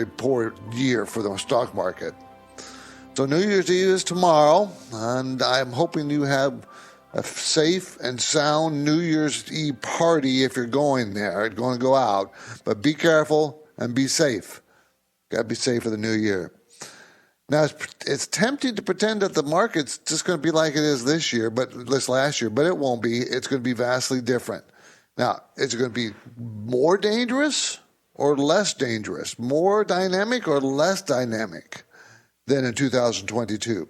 poor year for the stock market. So New Year's Eve is tomorrow, and I'm hoping you have a safe and sound New Year's Eve party if you're going there, going to go out. But be careful and be safe. Got to be safe for the new year. Now, it's tempting to pretend that the market's just going to be like it is this year, this last year, but it won't be. It's going to be vastly different. Now, is it going to be more dangerous or less dangerous? More dynamic or less dynamic than in 2022?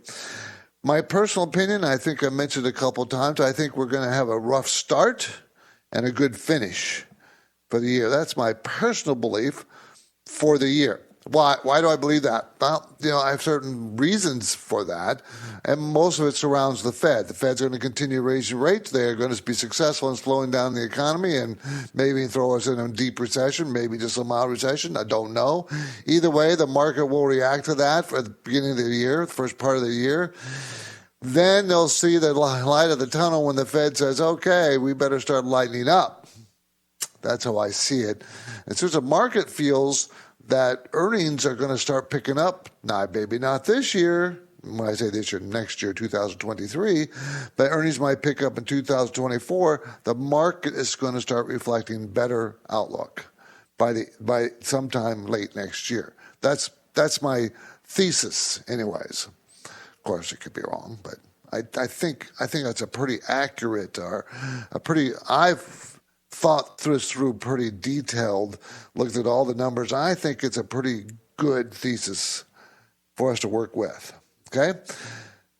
My personal opinion, I think I mentioned a couple of times, I think we're going to have a rough start and a good finish for the year. That's my personal belief for the year. Why do I believe that? Well, I have certain reasons for that, and most of it surrounds the Fed. The Fed's going to continue raising rates. They're going to be successful in slowing down the economy and maybe throw us in a deep recession, maybe just a mild recession. I don't know. Either way, the market will react to that for the beginning of the year, the first part of the year. Then they'll see the light of the tunnel when the Fed says, okay, we better start lightening up. That's how I see it. And since the market feels that earnings are going to start picking up, maybe not this year, when I say this year, next year, 2023, but earnings might pick up in 2024, the market is going to start reflecting better outlook by sometime late next year. That's my thesis anyways. Of course, it could be wrong, but I think that's a pretty accurate I've thought through pretty detailed, looked at all the numbers. I think it's a pretty good thesis for us to work with. Okay?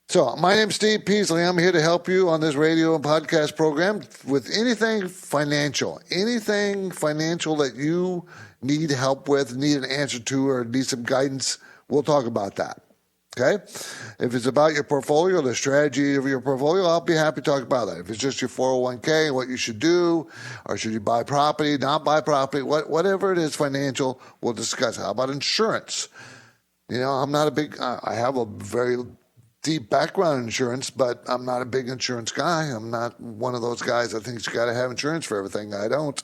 So my name's Steve Peasley. I'm here to help you on this radio and podcast program with anything financial that you need help with, need an answer to, or need some guidance. We'll talk about that. Okay? If it's about your portfolio, the strategy of your portfolio, I'll be happy to talk about that. If it's just your 401k, what you should do, or should you buy property, not buy property, whatever it is financial, we'll discuss. How about insurance? I'm not I have a very deep background in insurance, but I'm not a big insurance guy. I'm not one of those guys that thinks you got to have insurance for everything. I don't.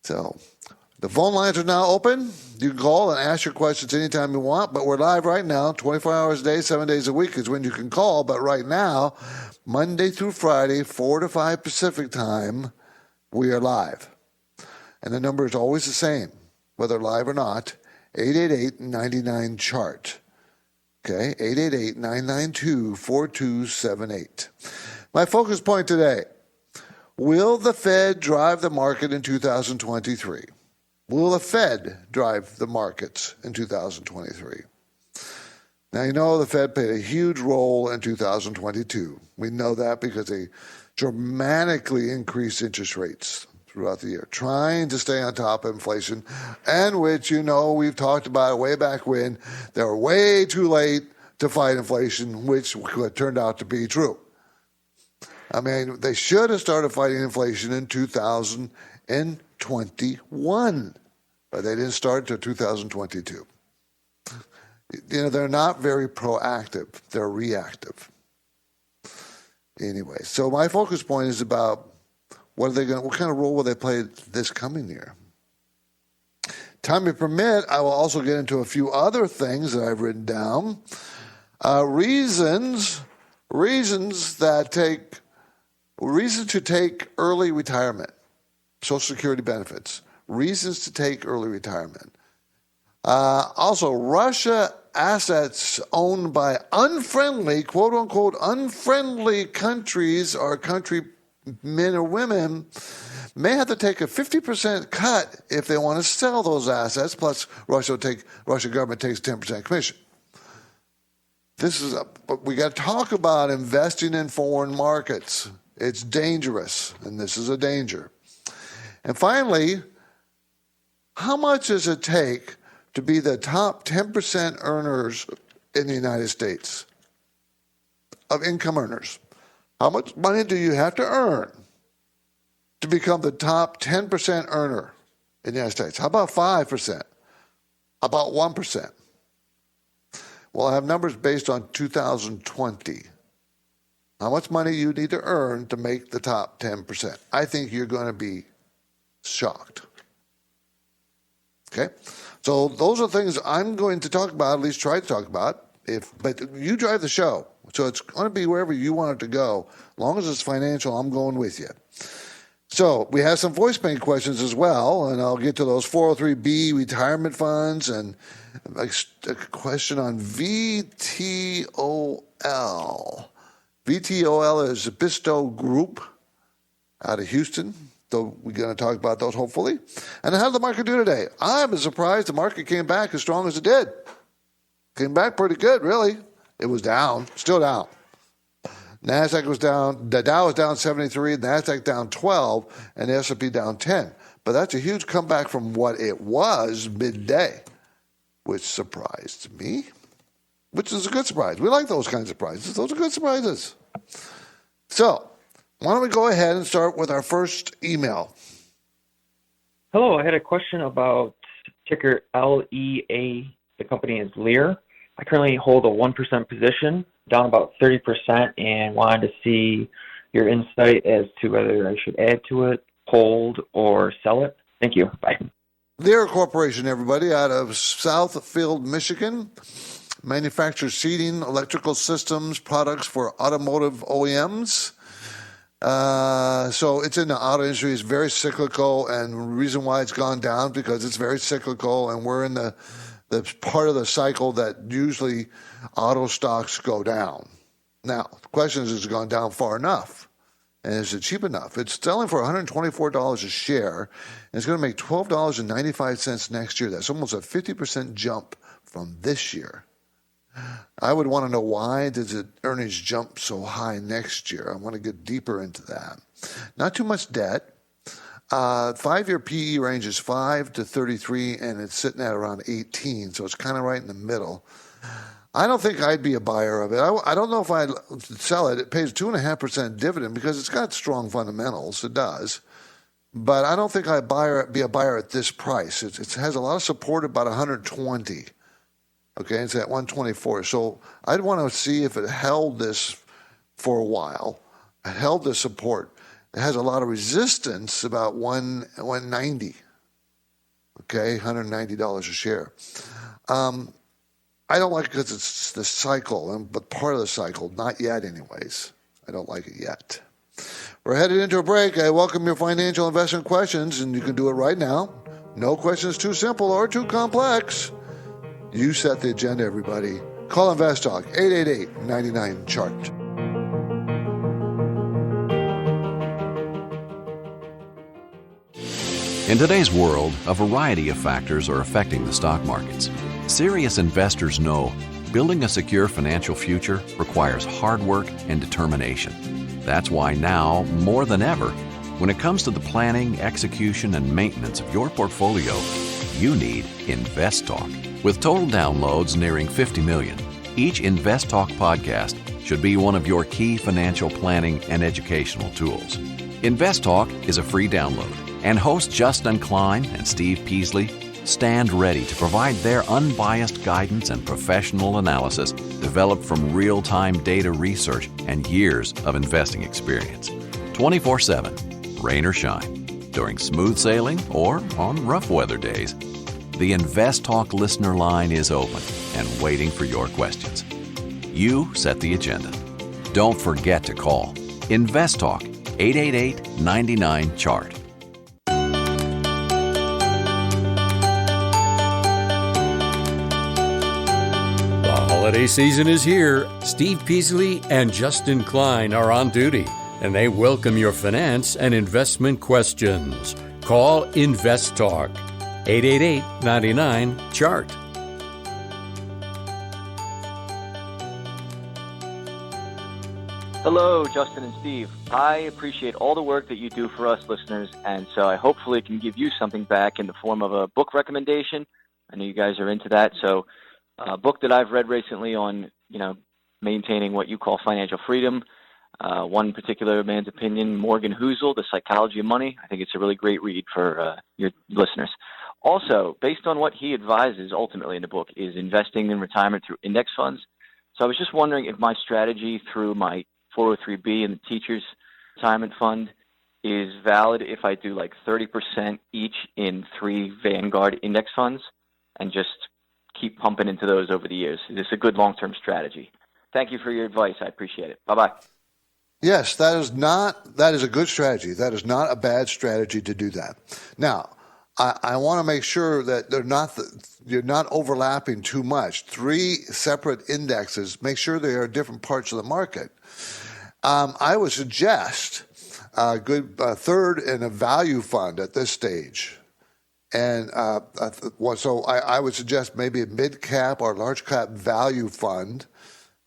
So the phone lines are now open. You can call and ask your questions anytime you want, but we're live right now, 24 hours a day, 7 days a week is when you can call. But right now, Monday through Friday, 4 to 5 Pacific time, we are live. And the number is always the same, whether live or not, 888-99-CHART. Okay, 888-992-4278. My focus point today, will the Fed drive the market in 2023? Will the Fed drive the markets in 2023? Now, the Fed played a huge role in 2022. We know that because they dramatically increased interest rates throughout the year, trying to stay on top of inflation, and which, we've talked about way back when they were way too late to fight inflation, which turned out to be true. I mean, they should have started fighting inflation in 2021, but they didn't start until 2022. They're not very proactive. They're reactive. Anyway, so my focus point is about what kind of role will they play this coming year? Time to permit, I will also get into a few other things that I've written down. Reasons to take early retirement. Social Security benefits, reasons to take early retirement. Also, Russia assets owned by unfriendly, quote unquote, unfriendly countries or country men or women may have to take a 50% cut if they want to sell those assets. Plus, Russia government takes 10% commission. But we got to talk about investing in foreign markets. It's dangerous, and this is a danger. And finally, how much does it take to be the top 10% earners in the United States of income earners? How much money do you have to earn to become the top 10% earner in the United States? How about 5%? How about 1%? Well, I have numbers based on 2020. How much money you need to earn to make the top 10%. I think you're going to be shocked. Okay? So those are things I'm going to talk about, at least try to talk about. But you drive the show, so it's going to be wherever you want it to go. As long as it's financial, I'm going with you. So we have some voice bank questions as well, and I'll get to those 403B retirement funds and a question on VTOL. VTOL is a Bristow group out of Houston. So we're going to talk about those hopefully. And how did the market do today? I'm surprised the market came back as strong as it did. Came back pretty good, really. It was down, still down. NASDAQ was down, the Dow was down 73, NASDAQ down 12, and the S&P down 10. But that's a huge comeback from what it was midday, which surprised me, which is a good surprise. We like those kinds of surprises. Those are good surprises. So why don't we go ahead and start with our first email. Hello, I had a question about ticker LEA. The company is Lear. I currently hold a 1% position, down about 30%, and wanted to see your insight as to whether I should add to it, hold, or sell it. Thank you. Bye. Lear Corporation, everybody, out of Southfield, Michigan, manufactures seating, electrical systems, products for automotive OEMs. So it's in the auto industry. It's very cyclical, and the reason why it's gone down because it's very cyclical, and we're in the part of the cycle that usually auto stocks go down. Now, the question is it gone down far enough? And is it cheap enough? It's selling for $124 a share, and it's going to make $12.95 next year. That's almost a 50% jump from this year. I would want to know why does it earnings jump so high next year? I want to get deeper into that. Not too much debt. 5-year PE range is 5 to 33, and it's sitting at around 18, so it's kind of right in the middle. I don't think I'd be a buyer of it. I don't know if I'd sell it. It pays 2.5% dividend because it's got strong fundamentals. It does. But I don't think I'd be a buyer at this price. It has a lot of support, about 120. Okay, it's at 124. So I'd want to see if it held this for a while, held the support. It has a lot of resistance, about 190. Okay, $190 a share. I don't like it because it's the cycle, but part of the cycle. Not yet, anyways. I don't like it yet. We're headed into a break. I welcome your financial investment questions, and you can do it right now. No questions too simple or too complex. You set the agenda, everybody. Call InvestTalk, 888-99-CHART. In today's world, a variety of factors are affecting the stock markets. Serious investors know building a secure financial future requires hard work and determination. That's why now, more than ever, when it comes to the planning, execution, and maintenance of your portfolio, you need InvestTalk. With total downloads nearing 50 million, each InvestTalk podcast should be one of your key financial planning and educational tools. InvestTalk is a free download, and hosts Justin Klein and Steve Peasley stand ready to provide their unbiased guidance and professional analysis developed from real-time data research and years of investing experience. 24/7, rain or shine, during smooth sailing or on rough weather days. The InvestTalk listener line is open and waiting for your questions. You set the agenda. Don't forget to call InvestTalk, 888-99-CHART. Holiday season is here. Steve Peasley and Justin Klein are on duty, and they welcome your finance and investment questions. Call InvestTalk, 888-99-CHART. Hello, Justin and Steve. I appreciate all the work that you do for us listeners, and so I hopefully can give you something back in the form of a book recommendation. I know you guys are into that, so a book that I've read recently on, maintaining what you call financial freedom. One particular man's opinion, Morgan Housel, The Psychology of Money. I think it's a really great read for your listeners. Also, based on what he advises ultimately in the book is investing in retirement through index funds. So I was just wondering if my strategy through my 403B and the Teachers Retirement Fund is valid if I do like 30% each in 3 Vanguard index funds. and just keep pumping into those over the years. It's a good long-term strategy. Thank you for your advice. I appreciate it. Bye-bye. Yes, that is a good strategy. That is not a bad strategy to do that. Now, I want to make sure that you're not overlapping too much. 3 separate indexes, make sure they are different parts of the market. I would suggest a good third in a value fund at this stage. And so I would suggest maybe a mid-cap or large-cap value fund.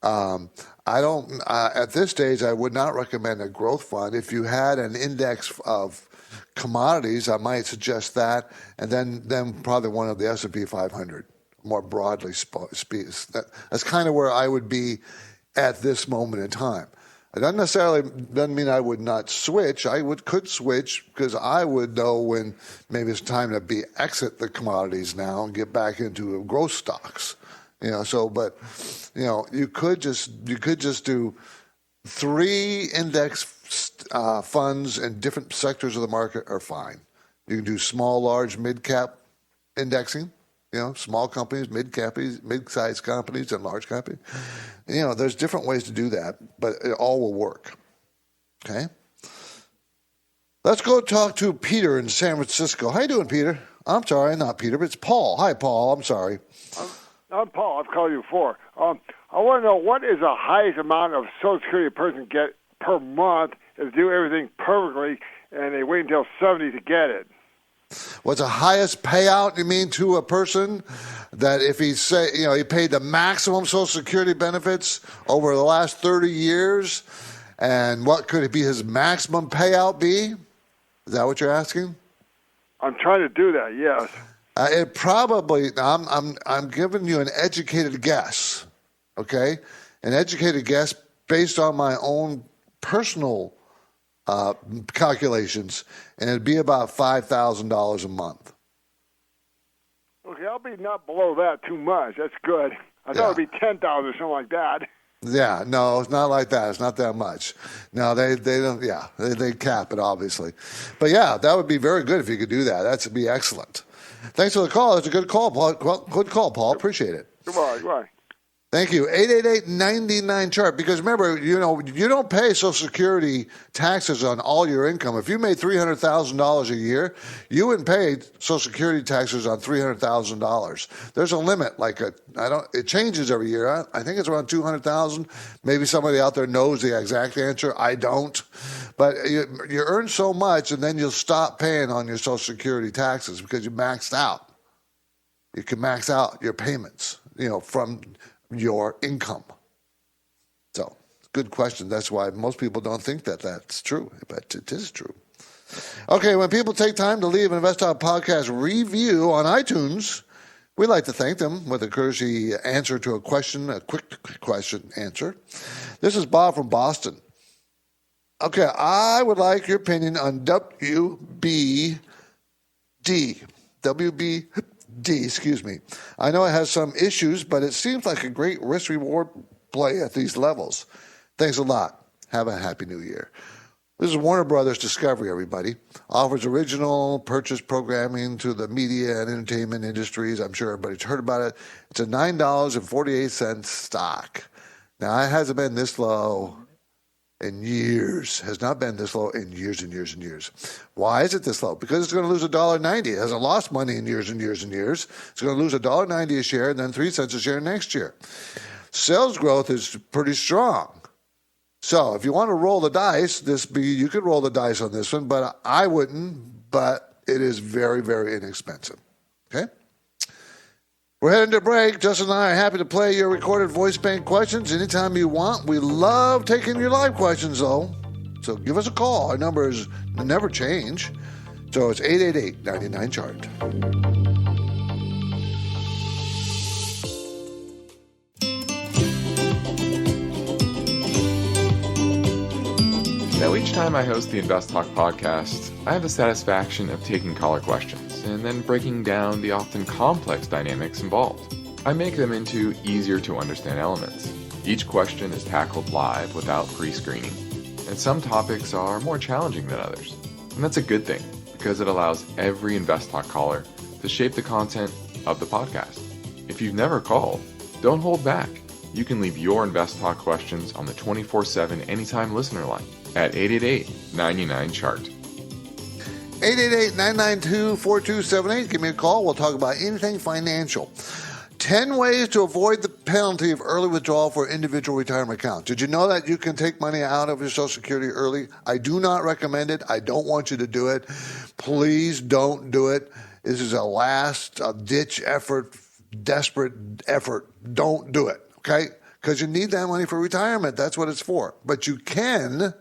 At this stage, I would not recommend a growth fund. If you had an index of commodities, I might suggest that, and then probably one of the S&P 500, more broadly speaking. That's kind of where I would be at this moment in time. It doesn't mean I would not switch. Could switch because I would know when maybe it's time to exit the commodities now and get back into growth stocks. You could just do 3 index funds in different sectors of the market are fine. You can do small, large, mid-cap indexing, small companies, mid-sized companies, and large companies. There's different ways to do that, but it all will work. Okay? Let's go talk to Peter in San Francisco. How you doing, Peter? I'm sorry, not Peter, but it's Paul. Hi, Paul. I'm sorry. I'm Paul. I've called you before. I want to know what is the highest amount of Social Security a person get per month if they do everything perfectly and they wait until 70 to get it. What's the highest payout, you mean, to a person that if he paid the maximum Social Security benefits over the last 30 years, and what could it be his maximum payout be? Is that what you're asking? I'm trying to do that, yes. It probably, I'm giving you an educated guess, okay? An educated guess based on my own personal calculations, and it'd be about $5,000 a month. Okay, I'll be not below that too much. That's good. I thought it'd be 10,000 or something like that. Yeah, no, it's not like that. It's not that much. No, they don't. Yeah, they cap it obviously, but yeah, that would be very good if you could do that. That'd be excellent. Thanks for the call. It's a good call, Paul. Good call, Paul. Appreciate it. Goodbye. Thank you. 888-99-CHART. Because remember, you don't pay Social Security taxes on all your income. If you made $300,000 a year, you wouldn't pay Social Security taxes on $300,000. There's a limit. It changes every year. I think it's around $200,000. Maybe somebody out there knows the exact answer. I don't. But you earn so much, and then you'll stop paying on your Social Security taxes because you maxed out. You can max out your payments, from your income. So, good question. That's why most people don't think that that's true, but it is true. Okay, when people take time to leave an InvestTalk podcast review on iTunes, we like to thank them with a courtesy answer to a question, a quick question answer. This is Bob from Boston. Okay, I would like your opinion on WBD. Excuse me. I know it has some issues, but it seems like a great risk-reward play at these levels. Thanks a lot. Have a happy new year. This is Warner Brothers Discovery, everybody. Offers original purchase programming to the media and entertainment industries. I'm sure everybody's heard about it. It's a $9.48 stock. Now, it hasn't been this low in years. Has not been this low in years and years and years. Why is it this low? Because it's going to lose $1.90. It hasn't lost money in years and years and years. It's going to lose $1.90 a share and then 3 cents a share next year. Sales growth is pretty strong. So if you want to roll the dice, you could roll the dice on this one, but I wouldn't. But it is very, very inexpensive. Okay? We're heading to break. Justin and I are happy to play your recorded voice bank questions anytime you want. We love taking your live questions, though. So give us a call. Our numbers never change. So it's 888-99-CHART. Now, each time I host the InvestTalk podcast, I have the satisfaction of taking caller questions and then breaking down the often complex dynamics involved. I make them into easier to understand elements. Each question is tackled live without pre-screening, and some topics are more challenging than others. And that's a good thing, because it allows every InvestTalk caller to shape the content of the podcast. If you've never called, don't hold back. You can leave your InvestTalk questions on the 24/7 Anytime Listener line at 888-99-CHART. 888-992-4278. Give me a call. We'll talk about anything financial. 10 ways to avoid the penalty of early withdrawal for individual retirement accounts. Did you know that you can take money out of your Social Security early? I do not recommend it. I don't want you to do it. Please don't do it. This is a last-ditch effort, desperate effort. Don't do it, okay? Because you need that money for retirement. That's what it's for. But you can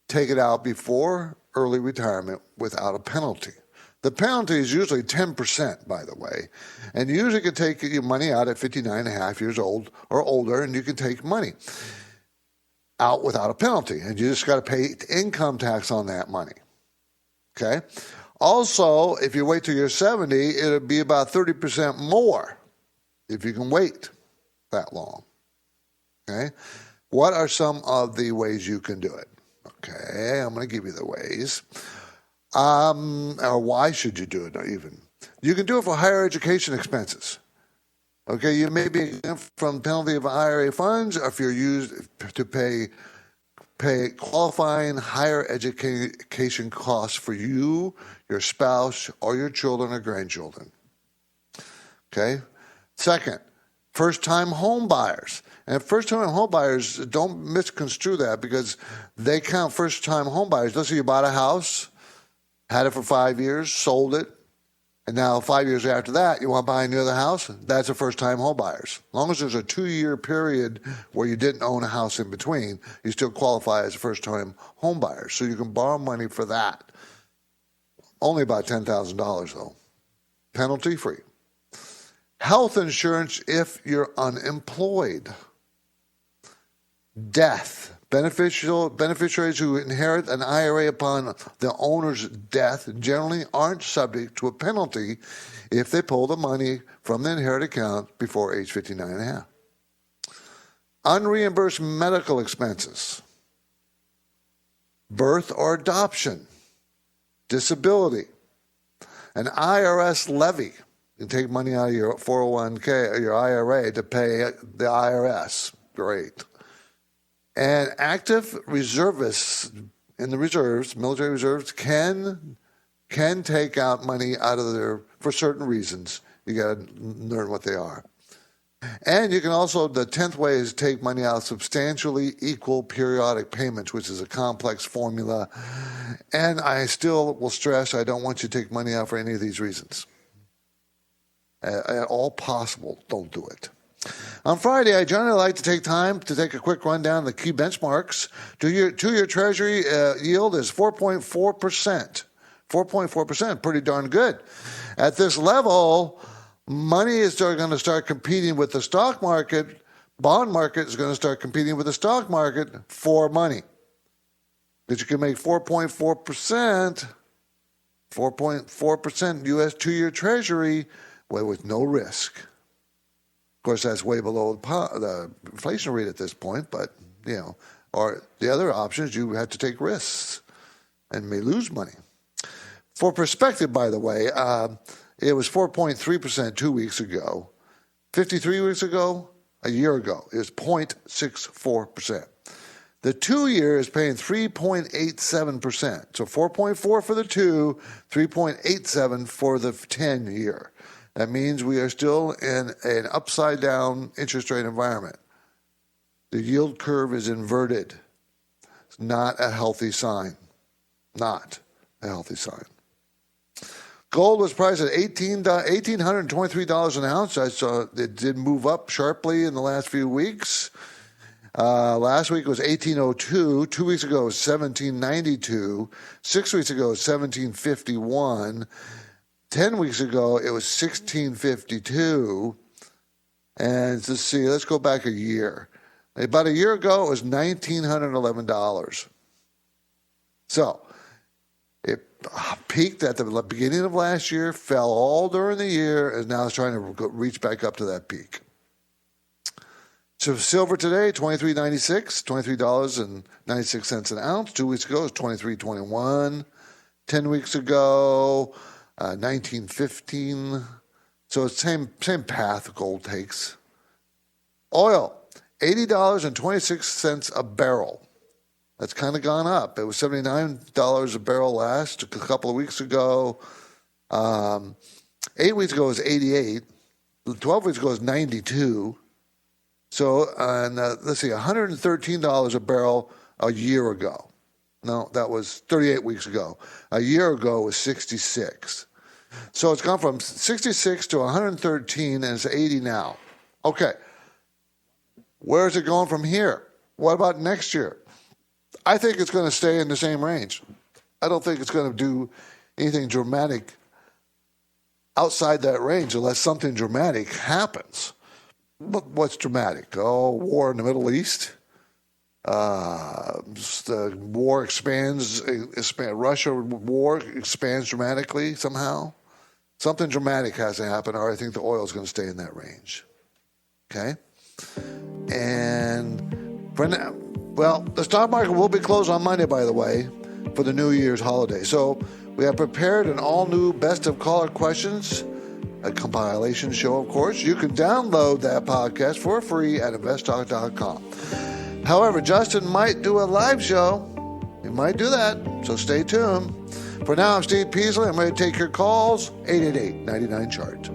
take it out before early retirement without a penalty. The penalty is usually 10%, by the way. And you usually can take your money out at 59 and a half years old or older, and you can take money out without a penalty. And you just got to pay income tax on that money. Okay? Also, if you wait till you're 70, it'll be about 30% more if you can wait that long. Okay? What are some of the ways you can do it? Okay, I'm going to give you the ways. Or why should you do it even? You can do it for higher education expenses. Okay, you may be exempt from penalty of IRA funds if you're used to pay qualifying higher education costs for you, your spouse, or your children or grandchildren. Okay? Second, first-time home buyers. And first-time home buyers, don't misconstrue that because they count first-time home buyers. Let's say you bought a house, had it for 5 years, sold it, and now 5 years after that, you want to buy another house? That's a first-time home buyers. As long as there's a 2-year period where you didn't own a house in between, you still qualify as a first-time home buyer. So you can borrow money for that. Only about $10,000, though. Penalty-free. Health insurance if you're unemployed. Death. Beneficiaries who inherit an IRA upon the owner's death generally aren't subject to a penalty if they pull the money from the inherited account before age 59 and a half. Unreimbursed medical expenses. Birth or adoption. Disability. An IRS levy. You can take money out of your 401k or your IRA to pay the IRS. Great. And active reservists in the reserves, military reserves, can take out money out of there for certain reasons. You got to learn what they are. And you can also, the 10th way is take money out of substantially equal periodic payments, which is a complex formula. And I still will stress, I don't want you to take money out for any of these reasons. At all possible, don't do it. On Friday, I generally like to take time to take a quick rundown of the key benchmarks. Two-year Treasury yield is 4.4%. 4.4%, pretty darn good. At this level, money is going to start competing with the stock market. Bond market is going to start competing with the stock market for money. Because you can make 4.4%, 4.4% U.S. two-year Treasury with no risk. Of course, that's way below the inflation rate at this point, but, or the other options, you have to take risks and may lose money. For perspective, by the way, it was 4.3% 2 weeks ago. 53 weeks ago, a year ago, it was 0.64%. The 2-year is paying 3.87%. So 4.4 for the 2, 3.87 for the 10-year. That means we are still in an upside-down interest rate environment. The yield curve is inverted. It's not a healthy sign. Not a healthy sign. Gold was priced at $1,823 an ounce. I saw it did move up sharply in the last few weeks. Last week was $1,802. 2 weeks ago it was $1,792. 6 weeks ago it was $1,751. 10 weeks ago, it was $1,652. And let's see, let's go back a year. About a year ago, it was $1,911. So it peaked at the beginning of last year, fell all during the year, and now it's trying to reach back up to that peak. So silver today, $23.96, $23.96 an ounce. 2 weeks ago, it was $23.21. 10 weeks ago, $19.15. So it's same path gold takes. Oil, $80.26 a barrel. That's kind of gone up. It was $79 a barrel a couple of weeks ago. 8 weeks ago it was 88. 12 weeks ago it was 92. So, let's see, $113 a barrel a year ago. No, that was 38 weeks ago. A year ago it was 66. So it's gone from 66 to 113, and it's 80 now. Okay. Where is it going from here? What about next year? I think it's going to stay in the same range. I don't think it's going to do anything dramatic outside that range unless something dramatic happens. What's dramatic? Oh, war in the Middle East. The war expands. Russia war expands dramatically somehow. Something dramatic has to happen, or I think the oil is going to stay in that range. Okay? And for now, well, the stock market will be closed on Monday, by the way, for the New Year's holiday. So we have prepared an all-new Best of Caller Questions, a compilation show, of course. You can download that podcast for free at InvestTalk.com. However, Justin might do a live show. He might do that, so stay tuned. For now, I'm Steve Peasley. I'm ready to take your calls. 888-99-CHART.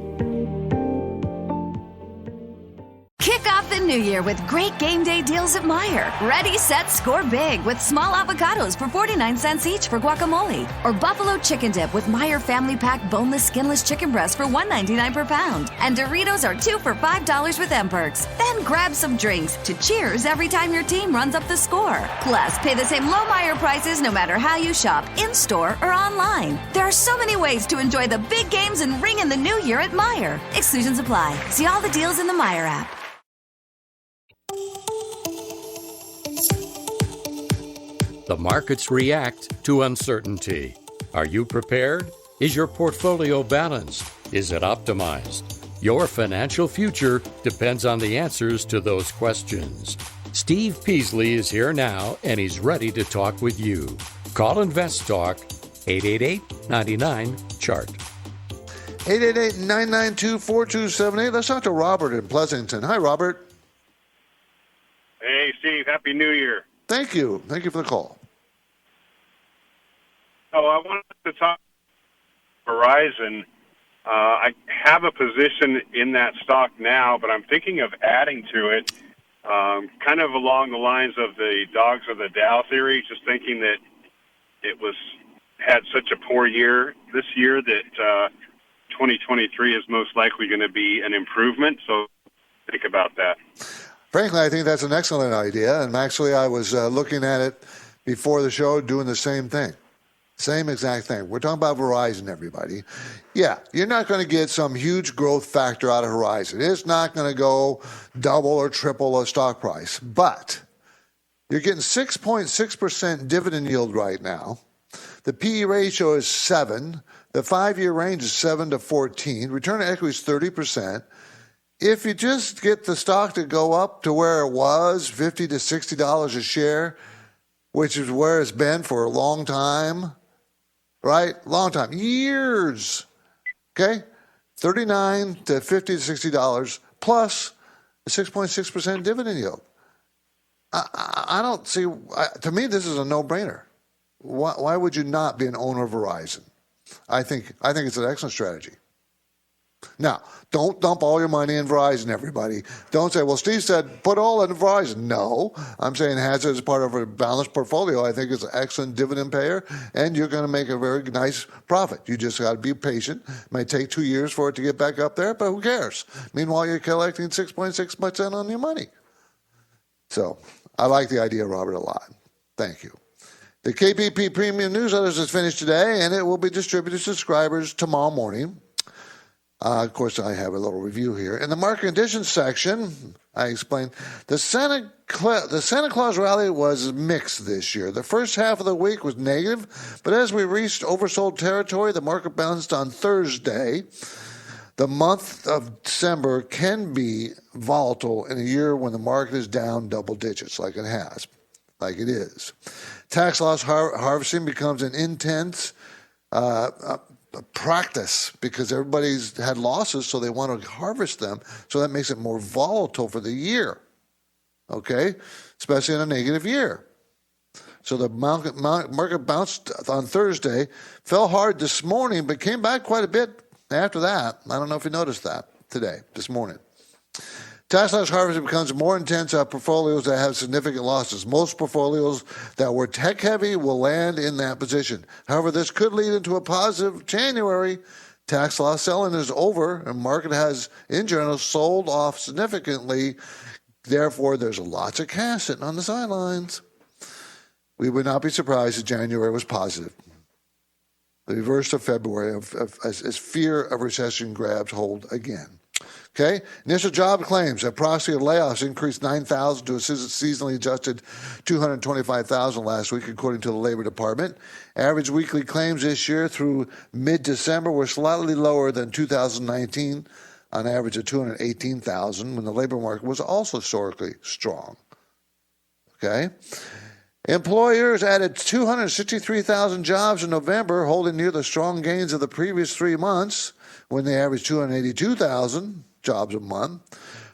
Kick off the new year with great game day deals at Meijer. Ready, set, score big with small avocados for 49 cents each for guacamole. Or buffalo chicken dip with Meijer Family Pack boneless, skinless chicken breast for $1.99 per pound. And Doritos are 2 for $5 with M-Perks. Then grab some drinks to cheers every time your team runs up the score. Plus, pay the same low Meijer prices no matter how you shop, in-store or online. There are so many ways to enjoy the big games and ring in the new year at Meijer. Exclusions apply. See all the deals in the Meijer app. The markets react to uncertainty. Are you prepared? Is your portfolio balanced? Is it optimized? Your financial future depends on the answers to those questions. Steve Peasley is here now, and he's ready to talk with you. Call InvestTalk, 888-99-CHART. 888-992-4278. Let's talk to Robert in Pleasanton. Hi, Robert. Hey, Steve. Happy New Year. Thank you. Thank you for the call. Oh, I wanted to talk Verizon. I have a position in that stock now, but I'm thinking of adding to it, kind of along the lines of the dogs of the Dow theory, just thinking that it had such a poor year this year that 2023 is most likely going to be an improvement. So think about that. Frankly, I think that's an excellent idea. And actually, I was looking at it before the show, doing the same thing. Same exact thing. We're talking about Verizon, everybody. Yeah, you're not going to get some huge growth factor out of Verizon. It's not going to go double or triple a stock price. But you're getting 6.6% dividend yield right now. The PE ratio is 7. The 5-year range is 7 to 14. Return on equity is 30%. If you just get the stock to go up to where it was, $50 to $60 a share, which is where it's been for a long time, right? Long time, years, okay? $39 to $50 to $60 plus a 6.6% dividend yield. I don't see, to me, this is a no-brainer. Why would you not be an owner of Verizon? I think it's an excellent strategy. Now, don't dump all your money in Verizon, everybody. Don't say, well, Steve said put all in Verizon. No, I'm saying has it as part of a balanced portfolio. I think it's an excellent dividend payer, and you're going to make a very nice profit. You just got to be patient. It may take 2 years for it to get back up there, but who cares? Meanwhile, you're collecting 6.6% on your money. So I like the idea, Robert, a lot. Thank you. The KPP Premium Newsletters is finished today, and it will be distributed to subscribers tomorrow morning. Of course, I have a little review here. In the market conditions section, I explained the Santa Claus rally was mixed this year. The first half of the week was negative, but as we reached oversold territory, the market bounced on Thursday. The month of December can be volatile in a year when the market is down double digits, like it is. Tax loss harvesting becomes an intense practice because everybody's had losses, so they want to harvest them. So that makes it more volatile for the year, okay, especially in a negative year. So the market bounced on Thursday, fell hard this morning, but came back quite a bit after that. I don't know if you noticed that this morning. Tax loss harvesting becomes more intense on portfolios that have significant losses. Most portfolios that were tech-heavy will land in that position. However, this could lead into a positive January. Tax loss selling is over, and market has, in general, sold off significantly. Therefore, there's lots of cash sitting on the sidelines. We would not be surprised if January was positive. The reverse of February as fear of recession grabs hold again. Okay, initial job claims at proxy layoffs increased 9,000 to a seasonally adjusted 225,000 last week, according to the Labor Department. Average weekly claims this year through mid-December were slightly lower than 2019, on average of 218,000, when the labor market was also historically strong. Okay. Employers added 263,000 jobs in November, holding near the strong gains of the previous 3 months, when they averaged 282,000 jobs a month.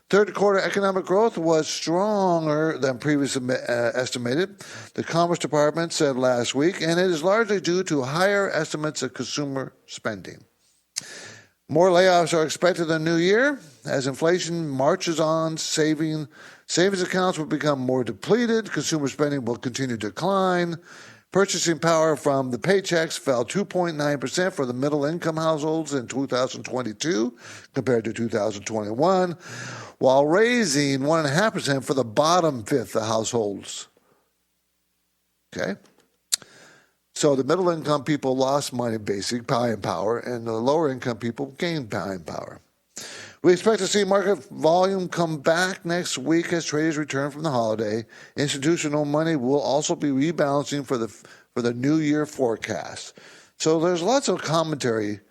Third quarter economic growth was stronger than previously estimated, the Commerce Department said last week, and it is largely due to higher estimates of consumer spending. More layoffs are expected in the new year. As inflation marches on, savings accounts will become more depleted, consumer spending will continue to decline. Purchasing power from the paychecks fell 2.9% for the middle-income households in 2022 compared to 2021, while raising 1.5% for the bottom fifth of households. Okay? So the middle-income people lost money, basic buying power, and the lower-income people gained buying power. We expect to see market volume come back next week as traders return from the holiday. Institutional money will also be rebalancing for the new year forecast. So there's lots of commentary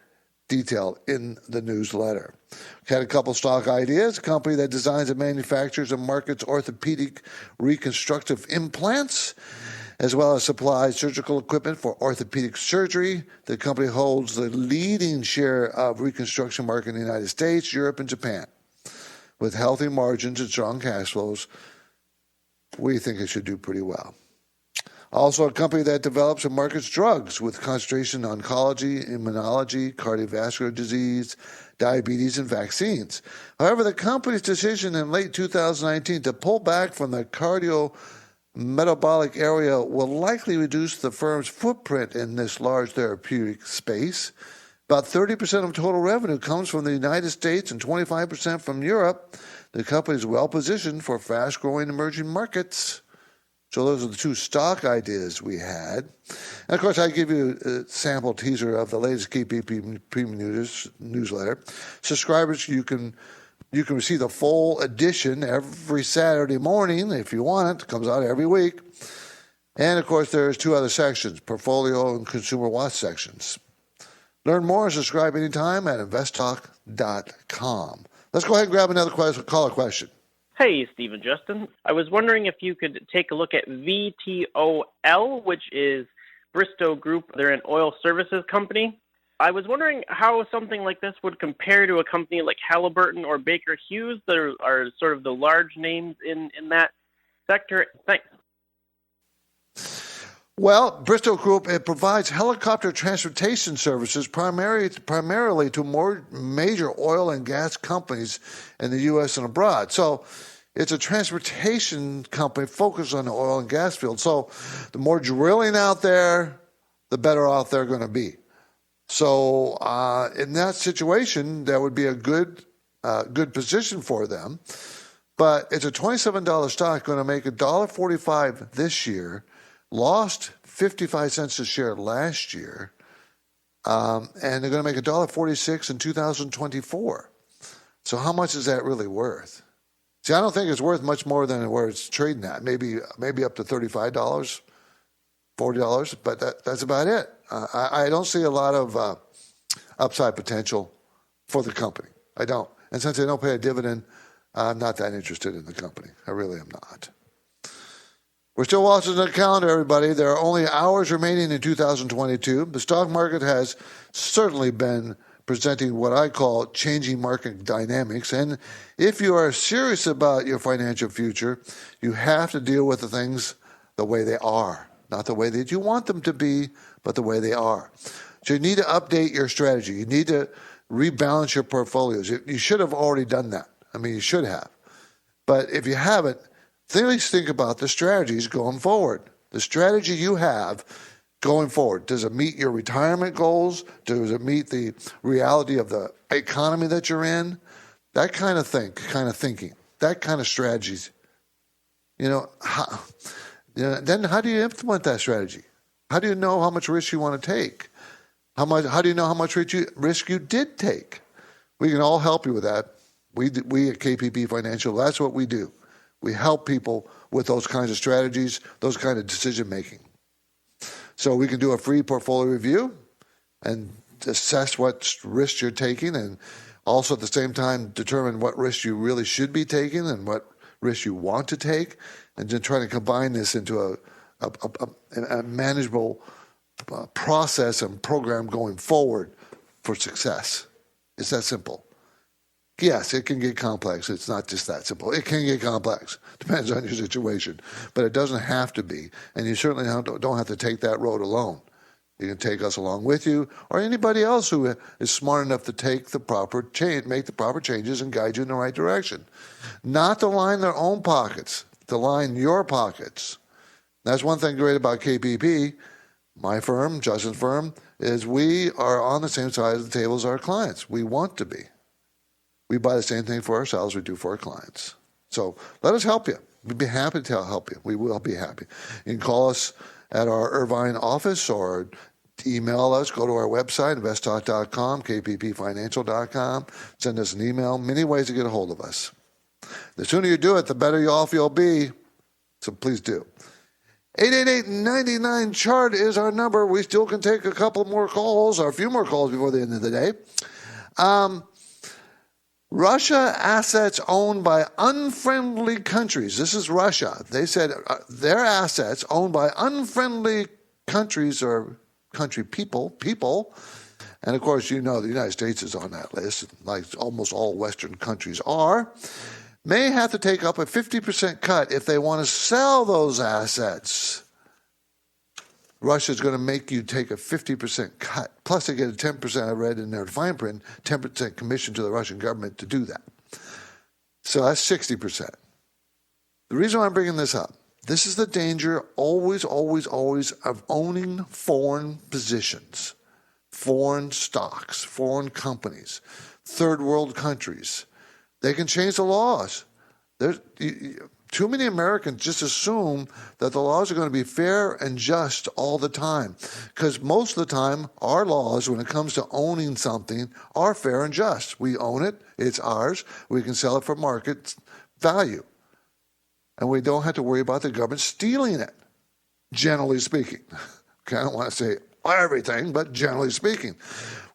detail in the newsletter. We had a couple stock ideas. A company that designs and manufactures and markets orthopedic reconstructive implants, as well as supplies surgical equipment for orthopedic surgery. The company holds the leading share of reconstruction market in the United States, Europe, and Japan. With healthy margins and strong cash flows, we think it should do pretty well. Also, a company that develops and markets drugs with concentration in oncology, immunology, cardiovascular disease, diabetes, and vaccines. However, the company's decision in late 2019 to pull back from the metabolic area will likely reduce the firm's footprint in this large therapeutic space. About 30% of total revenue comes from the United States and 25% from Europe. The company is well positioned for fast-growing emerging markets. So those are the two stock ideas we had. And of course, I give you a sample teaser of the latest KPP Premium newsletter. Subscribers, you can receive the full edition every Saturday morning if you want it. It comes out every week. And, of course, there's two other sections, Portfolio and Consumer Watch sections. Learn more and subscribe anytime at InvestTalk.com. Let's go ahead and grab another caller question. Hey, Steve and Justin. I was wondering if you could take a look at VTOL, which is Bristow Group. They're an oil services company. I was wondering how something like this would compare to a company like Halliburton or Baker Hughes that are sort of the large names in that sector. Thanks. Well, Bristow Group, it provides helicopter transportation services primarily to more major oil and gas companies in the U.S. and abroad. So it's a transportation company focused on the oil and gas field. So the more drilling out there, the better off they're going to be. So in that situation, that would be a good position for them. But it's a $27 stock, going to make $1.45 this year, lost 55 cents a share last year, and they're going to make $1.46 in 2024. So how much is that really worth? See, I don't think it's worth much more than where it's trading at. Maybe up to $35, $40, but that's about it. I don't see a lot of upside potential for the company. I don't. And since they don't pay a dividend, I'm not that interested in the company. I really am not. We're still watching the calendar, everybody. There are only hours remaining in 2022. The stock market has certainly been presenting what I call changing market dynamics. And if you are serious about your financial future, you have to deal with the things the way they are. Not the way that you want them to be, but the way they are. So you need to update your strategy. You need to rebalance your portfolios. You should have already done that. I mean, you should have. But if you haven't, please think about the strategies going forward. The strategy you have going forward. Does it meet your retirement goals? Does it meet the reality of the economy that you're in? That kind of thinking, that kind of strategies. Then how do you implement that strategy? How do you know how much risk you want to take? How do you know how much risk you did take? We can all help you with that. We at KPP Financial, that's what we do. We help people with those kinds of strategies, those kind of decision making. So we can do a free portfolio review and assess what risks you're taking, and also at the same time determine what risks you really should be taking and what risks you want to take, and then try to combine this into a manageable process and program going forward for success. It's that simple. Yes, it can get complex. It's not just that simple. It can get complex. Depends on your situation. But it doesn't have to be. And you certainly don't have to take that road alone. You can take us along with you, or anybody else who is smart enough to take the proper make the proper changes and guide you in the right direction. Not to line their own pockets, to line your pockets. That's one thing great about KPP, my firm, Justin's firm, is we are on the same side of the table as our clients. We want to be. We buy the same thing for ourselves we do for our clients. So let us help you. We'd be happy to help you. We will be happy. You can call us at our Irvine office or email us. Go to our website, InvestTalk.com, kppfinancial.com. Send us an email. Many ways to get a hold of us. The sooner you do it, the better you off you'll be. So please do. 888-99-CHART is our number. We still can take a couple more calls or a few more calls before the end of the day. Russia assets owned by unfriendly countries. This is Russia. They said their assets owned by unfriendly countries or country people, and of course, the United States is on that list, like almost all Western countries are, may have to take up a 50% cut if they want to sell those assets. Russia's going to make you take a 50% cut. Plus, they get a 10%, I read in their fine print, 10% commission to the Russian government to do that. So that's 60%. The reason why I'm bringing this up, this is the danger always of owning foreign positions, foreign stocks, foreign companies, third world countries. They can change the laws. Too many Americans just assume that the laws are going to be fair and just all the time, because most of the time our laws, when it comes to owning something, are fair and just. We own it. It's ours. We can sell it for market value. And we don't have to worry about the government stealing it, generally speaking. Okay, I don't want to say everything, but generally speaking.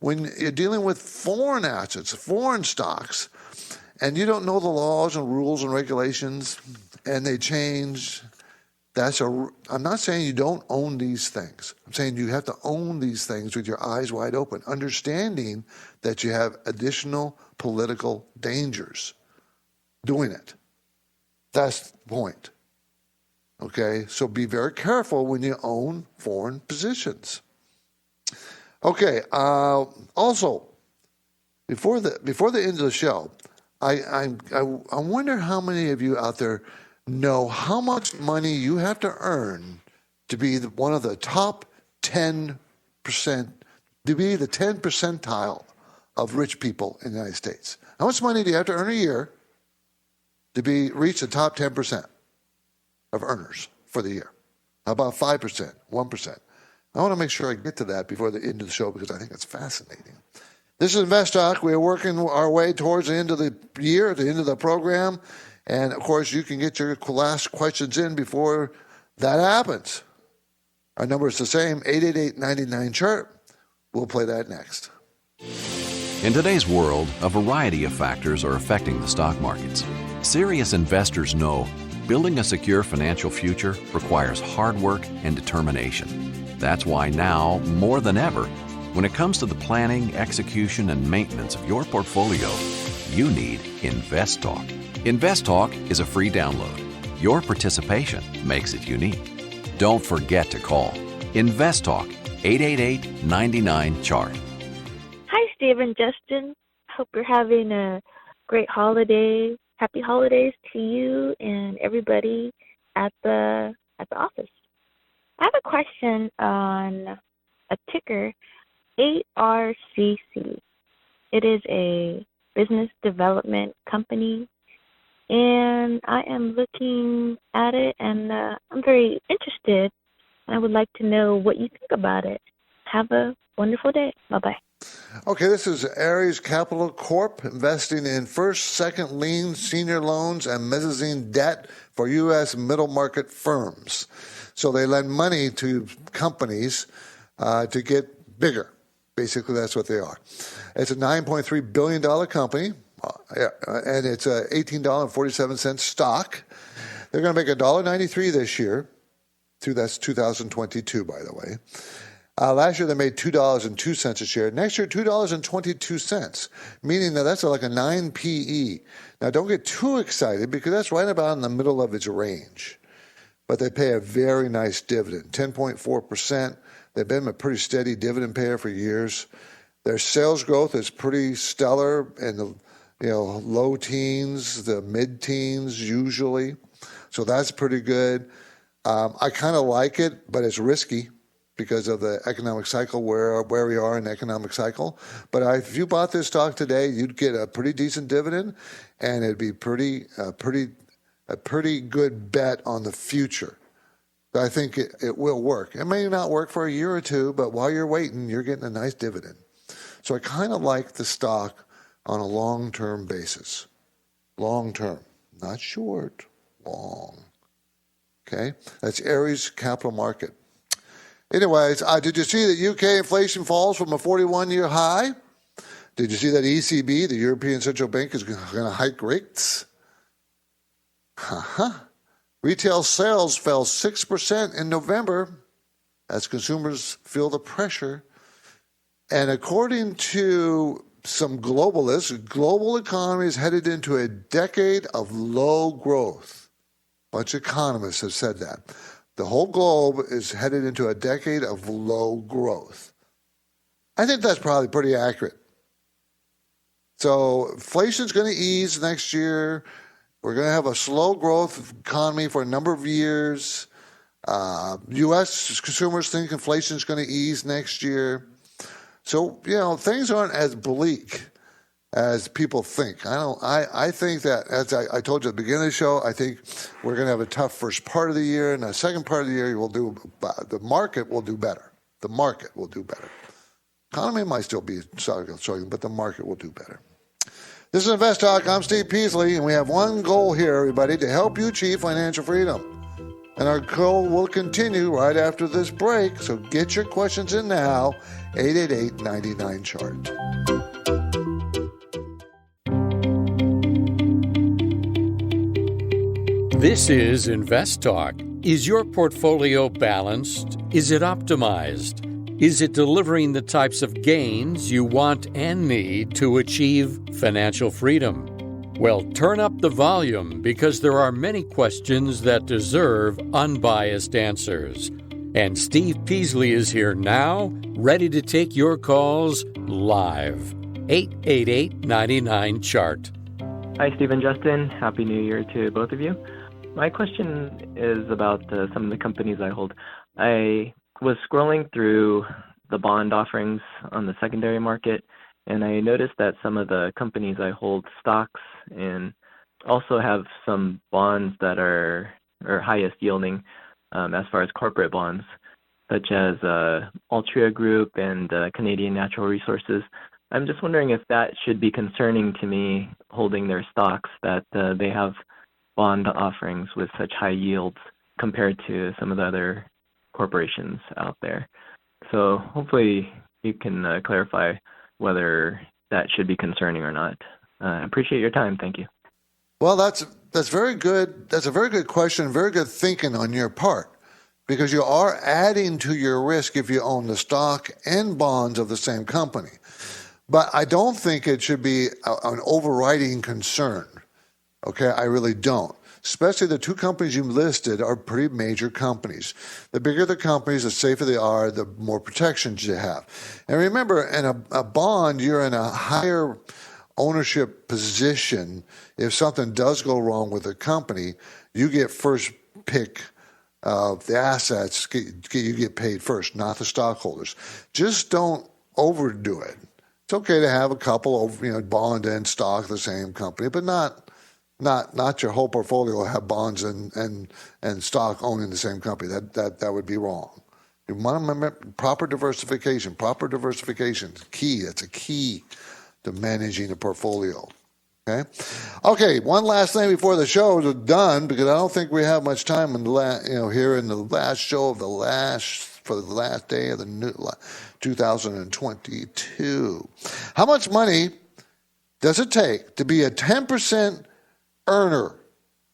When you're dealing with foreign assets, foreign stocks, and you don't know the laws and rules and regulations, and they change, I'm not saying you don't own these things. I'm saying you have to own these things with your eyes wide open, understanding that you have additional political dangers doing it. That's the point. Okay, so be very careful when you own foreign positions. Okay, also, before the end of the show, I wonder how many of you out there know how much money you have to earn to be one of the top 10%, to be the 10 percentile of rich people in the United States. How much money do you have to earn a year to reach the top 10% of earners for the year? How about 5%, 1%? I want to make sure I get to that before the end of the show because I think it's fascinating. This is InvestTalk. We are working our way towards the end of the year, the end of the program. And, of course, you can get your last questions in before that happens. Our number is the same, 888-99-CHART. We'll play that next. In today's world, a variety of factors are affecting the stock markets. Serious investors know Building a secure financial future requires hard work and determination. That's why now, more than ever, when it comes to the planning, execution, and maintenance of your portfolio, you need InvestTalk. InvestTalk is a free download. Your participation makes it unique. Don't forget to call InvestTalk 888-99-CHART. Hi, Steve and Justin. Hope you're having a great holiday. Happy holidays to you and everybody at the office. I have a question on a ticker, ARCC. It is a business development company, and I am looking at it, and I'm very interested. I would like to know what you think about it. Have a wonderful day. Bye-bye. Okay, this is Ares Capital Corp, investing in first, second lien senior loans and mezzanine debt for U.S. middle market firms. So they lend money to companies to get bigger. Basically, that's what they are. It's a $9.3 billion company, and it's a $18.47 stock. They're going to make $1.93 this year. That's 2022, by the way. Last year, they made $2.02 a share. Next year, $2.22, meaning that that's like a 9 PE. Now, don't get too excited because that's right about in the middle of its range. But they pay a very nice dividend, 10.4%. They've been a pretty steady dividend payer for years. Their sales growth is pretty stellar in the low teens, the mid-teens usually. So that's pretty good. I kind of like it, but it's risky because of the economic cycle, where we are in the economic cycle. But if you bought this stock today, you'd get a pretty decent dividend, and it'd be a pretty good bet on the future. I think it will work. It may not work for a year or two, but while you're waiting, you're getting a nice dividend. So I kind of like the stock on a long-term basis. Long-term, not short, long. Okay? That's Ares Capital Market. Anyways, did you see that UK inflation falls from a 41-year high? Did you see that ECB, the European Central Bank, is going to hike rates? Retail sales fell 6% in November as consumers feel the pressure. And according to some globalists, global economy is headed into a decade of low growth. A bunch of economists have said that. The whole globe is headed into a decade of low growth. I think that's probably pretty accurate. So inflation's going to ease next year. We're going to have a slow growth economy for a number of years. U.S. consumers think inflation is going to ease next year. So, things aren't as bleak as people think. I think that, as I told you at the beginning of the show, I think we're going to have a tough first part of the year, and the second part of the year the market will do better. The market will do better. Economy might still be struggling, but the market will do better. This is InvestTalk. I'm Steve Peasley, and we have one goal here, everybody, to help you achieve financial freedom. And our goal will continue right after this break, so get your questions in now, 888-99-CHART. This is InvestTalk. Is your portfolio balanced? Is it optimized? Is it delivering the types of gains you want and need to achieve financial freedom? Well, turn up the volume because there are many questions that deserve unbiased answers. And Steve Peasley is here now, ready to take your calls live. 888-99-CHART. Hi, Steve and Justin. Happy New Year to both of you. My question is about some of the companies I hold. I was scrolling through the bond offerings on the secondary market, and I noticed that some of the companies I hold stocks and also have some bonds that are highest yielding as far as corporate bonds, such as Altria Group and Canadian Natural Resources. I'm just wondering if that should be concerning to me, holding their stocks, that they have bond offerings with such high yields compared to some of the other corporations out there. So hopefully you can clarify whether that should be concerning or not. I appreciate your time. Thank you. Well, that's that's very good. That's a very good question, very good thinking on your part, because you are adding to your risk if you own the stock and bonds of the same company. But I don't think it should be an overriding concern. Okay, I really don't. Especially the two companies you listed are pretty major companies. The bigger the companies, the safer they are, the more protections you have. And remember, in a bond, you're in a higher ownership position. If something does go wrong with the company, you get first pick of the assets. You get paid first, not the stockholders. Just don't overdo it. It's okay to have a couple of bond and stock of the same company, but not your whole portfolio have bonds and stock owning the same company. That would be wrong. You want to remember proper diversification. Proper diversification is key. That's a key to managing a portfolio. Okay. One last thing before the show is done, because I don't think we have much time in the here in the last show of the last day of the new 2022. How much money does it take to be a 10% earner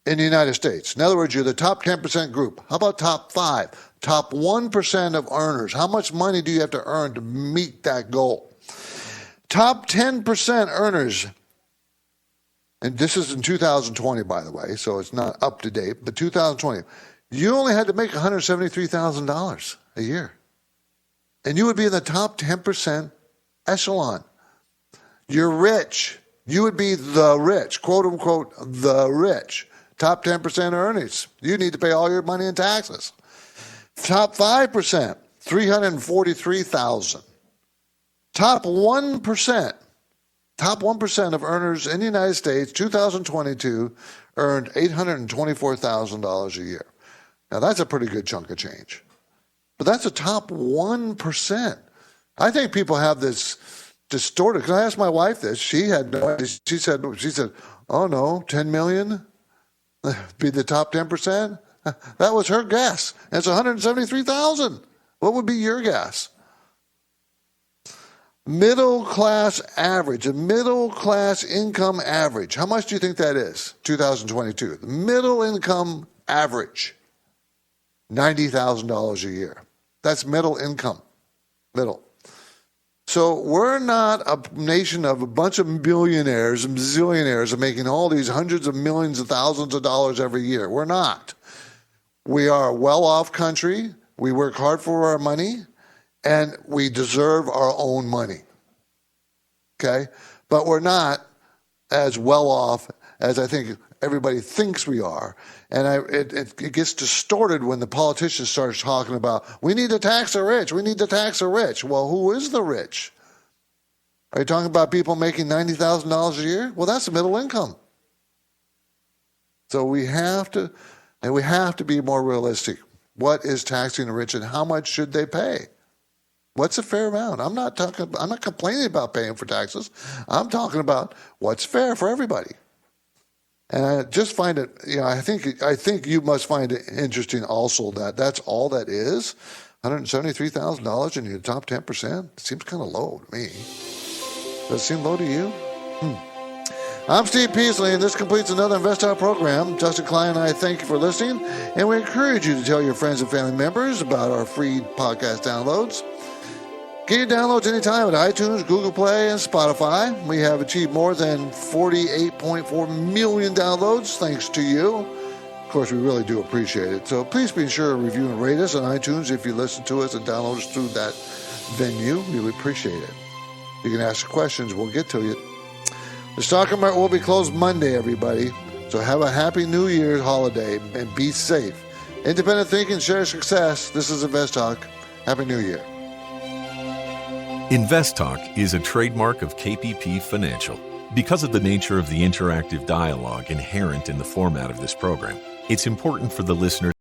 in the United States? In other words, you're the top 10% group. How about top 5? Top 1% of earners. How much money do you have to earn to meet that goal? Top 10% earners, and this is in 2020, by the way, so it's not up to date, but 2020, you only had to make $173,000 a year. And you would be in the top 10% echelon. You're rich. You would be the rich, quote unquote, the rich. Top 10% earnings. You need to pay all your money in taxes. Top 5%, $343,000. Top 1% of earners in the United States, 2022, earned $824,000 a year. Now that's a pretty good chunk of change. But that's a top 1%. I think people have this distorted. Because I asked my wife this. She had no idea. She said, oh no, 10 million? Be the top 10%? That was her guess. And it's 173,000. What would be your guess? Middle class average, a middle class income average. How much do you think that is, 2022? The middle income average, $90,000 a year. That's middle income, middle. So we're not a nation of a bunch of billionaires and zillionaires making all these hundreds of millions of thousands of dollars every year. We're not. We are a well-off country. We work hard for our money, and we deserve our own money. Okay? But we're not as well-off as I think everybody thinks we are. And it gets distorted when the politicians start talking about, we need to tax the rich, we need to tax the rich. Well, who is the rich? Are you talking about people making $90,000 a year? Well, that's the middle income. So we have to be more realistic. What is taxing the rich and how much should they pay? What's a fair amount? I'm not complaining about paying for taxes. I'm talking about what's fair for everybody. And I just find it, I think you must find it interesting also that that's all that is, $173,000 in your top 10%. It seems kind of low to me. Does it seem low to you? I'm Steve Peasley, and this completes another InvestTalk program. Justin Klein and I thank you for listening, and we encourage you to tell your friends and family members about our free podcast downloads. Get your downloads anytime at iTunes, Google Play, and Spotify. We have achieved more than 48.4 million downloads thanks to you. Of course, we really do appreciate it. So please be sure to review and rate us on iTunes if you listen to us and download us through that venue. We would appreciate it. You can ask questions. We'll get to you. The stock market will be closed Monday, everybody. So have a happy New Year's holiday and be safe. Independent thinking, share success. This is InvestTalk. Happy New Year. InvestTalk is a trademark of KPP Financial. Because of the nature of the interactive dialogue inherent in the format of this program, it's important for the listener